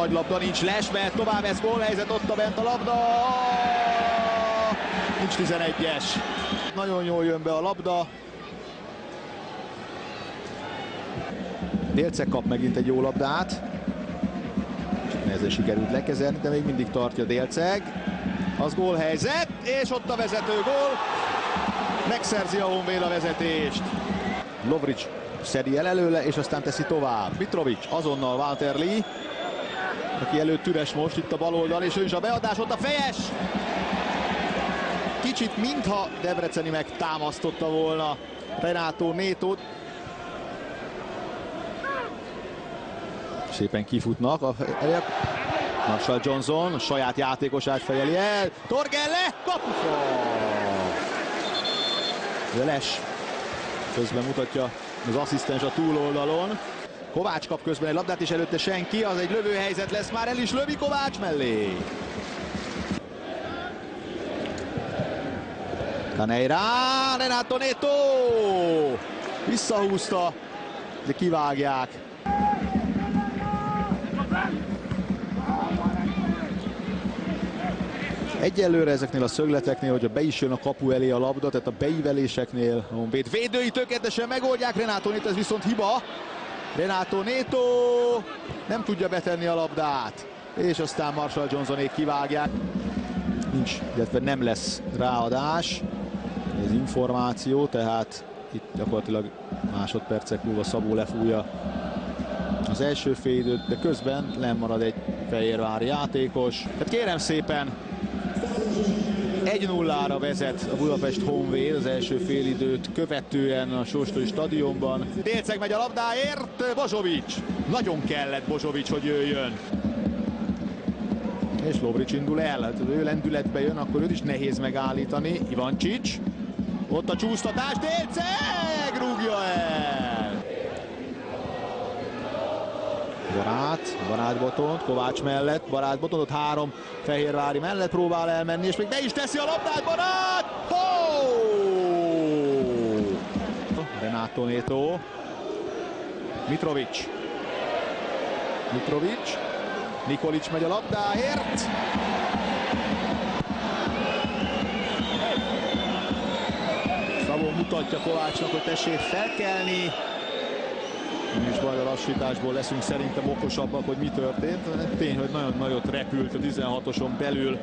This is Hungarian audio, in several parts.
nagy labda, nincs Les, mert tovább ez gólhelyzet, ott a bent a labda. Nincs 11-es. Nagyon jól jön be a labda. Délceg kap megint egy jó labdát. Csak nehezen sikerült lekezelni, de még mindig tartja Délceg. Az gólhelyzet, és ott a vezető gól. Megszerzi a Honvéd a vezetést. Lovric szedi el előle, és aztán teszi tovább. Mitrovic azonnal Walter Lee, aki előtt üres most itt a bal oldal, és ő is a beadás, ott a fejes! Kicsit mintha Debreceni megtámasztotta volna Renato Netót. Szépen kifutnak. Marshall Johnson a saját játékosát fejeli el. Torgelle, kapufra! Les közben mutatja az asszisztens a túloldalon. Kovács kap közben egy labdát, és előtte senki, az egy lövőhelyzet lesz, már el is lövi Kovács mellé. Caneira, Renato Neto! Visszahúzta, de kivágják. Egyelőre ezeknél a szögleteknél, hogyha be is jön a kapu elé a labda, tehát a beíveléseknél a Honvéd védői tökéletesen megoldják. Renato Neto, ez viszont hiba. Renato Neto nem tudja betenni a labdát, és aztán Marshall Johnsonék kivágják. Nincs, illetve nem lesz ráadás. Ez információ, tehát itt gyakorlatilag másodpercek múlva Szabó lefújja az első félidőt, de közben lemarad egy fehérvári játékos. Hát kérem szépen, 1-0-ra vezet a Budapest Honvéd az első félidőt követően a Sóstői stadionban. Délceg megy a labdáért, Bozsovics. Nagyon kellett Bozsovics, hogy jöjjön. És Lovric indul el, hát ő lendületbe jön, akkor őt is nehéz megállítani. Ivancsics, ott a csúsztatás, Délceg rúgja el. Barát Botont, Kovács mellett, Barát Botont, ott három fehérvári mellett próbál elmenni, és még be is teszi a labdát, Barát! Renato Neto, Mitrovic, Nikolic megy a labdáért. Szabó mutatja Kovácsnak, hogy tessék felkelni. És majd a lassításból leszünk szerintem okosabbak, hogy mi történt. Tény, hogy nagyon nagyot repült a 16-oson belül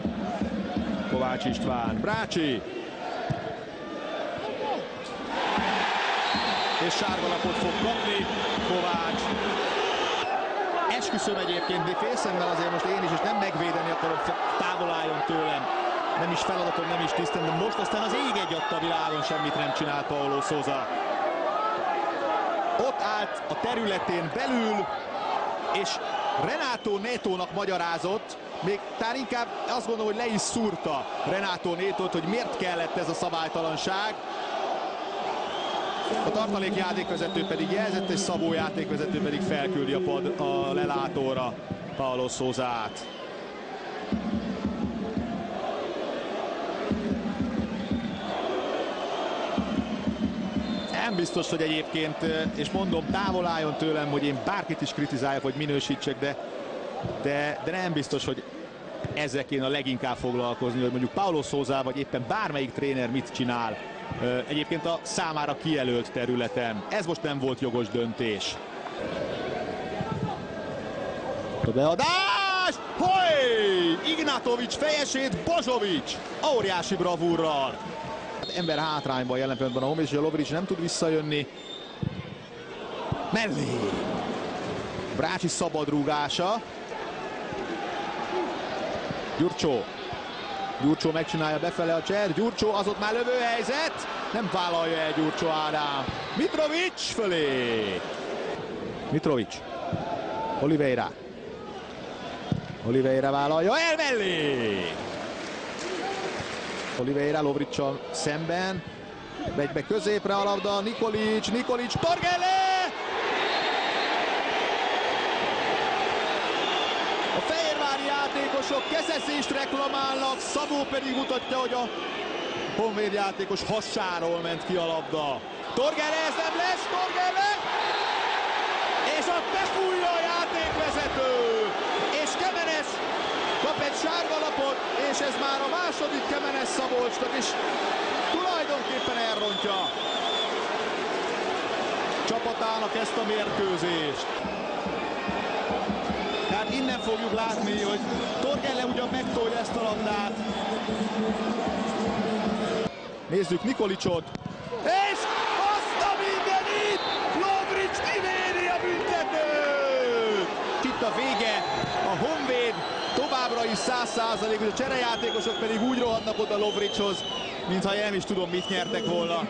Kovács István. Brácsi! És sárga lapot fog kapni Kovács. Esküszöm egyébként, de félszemmel azért most én is, és nem megvédeni akarom, távol álljon tőlem. Nem is feladatom, nem is tisztem, de most aztán az ég egyatta a világon semmit nem csinált Paulo Sousa. Ott állt a területén belül, és Renato Netónak magyarázott, még talán inkább azt gondolom, hogy le is szúrta Renato Netót, hogy miért kellett ez a szabálytalanság. A tartalék játékvezető pedig jelzett, és Szabó játékvezető pedig felküldi a lelátóra Paulo Sousát. Nem biztos, hogy egyébként, és mondom, távol álljon tőlem, hogy én bárkit is kritizáljak, vagy minősítsek, de nem biztos, hogy ezzel kéne a leginkább foglalkozni, hogy mondjuk Paulo Sousa, vagy éppen bármelyik tréner mit csinál egyébként a számára kijelölt területen. Ez most nem volt jogos döntés. A beadás! Hoj! Ignatovics fejesét, Bozsovics! Óriási bravúrral! Ember hátrányban jelen pillanatban a Honvéd, és a Lovric nem tud visszajönni. Mellé! Brácsi szabadrúgása. Gyurcsó megcsinálja befele a cser. Gyurcsó, az ott már lövőhelyzet. Nem vállalja el Gyurcsó Ádám. Mitrovic fölé. Mitrovic. Oliveira vállalja el mellé. Oliveira Lovricsal szemben. Megy be középre a labda. Nikolic, Torgelle! A fehérvári játékosok kezeszést reklamálnak, Szabó pedig mutatja, hogy a Honvéd játékos hassáról ment ki a labda. Torgelle, ez nem lesz, Torgelle! És ott befújja a játékvezető! És sárga lapot, és ez már a második Kemenes Szabolcsnak, és tulajdonképpen elrontja csapatának ezt a mérkőzést. Tehát innen fogjuk látni, hogy Torgelle ugyan megtolja ezt a labdát. Nézzük Nikolicsot. És azt a mindenit! Lovrics kivéri a büntetőt! Itt a vége, a Honvéd továbbra is 100%, a cserejátékosok pedig úgy rohannak oda Lovricshoz, mintha nem is tudom, mit nyertek volna.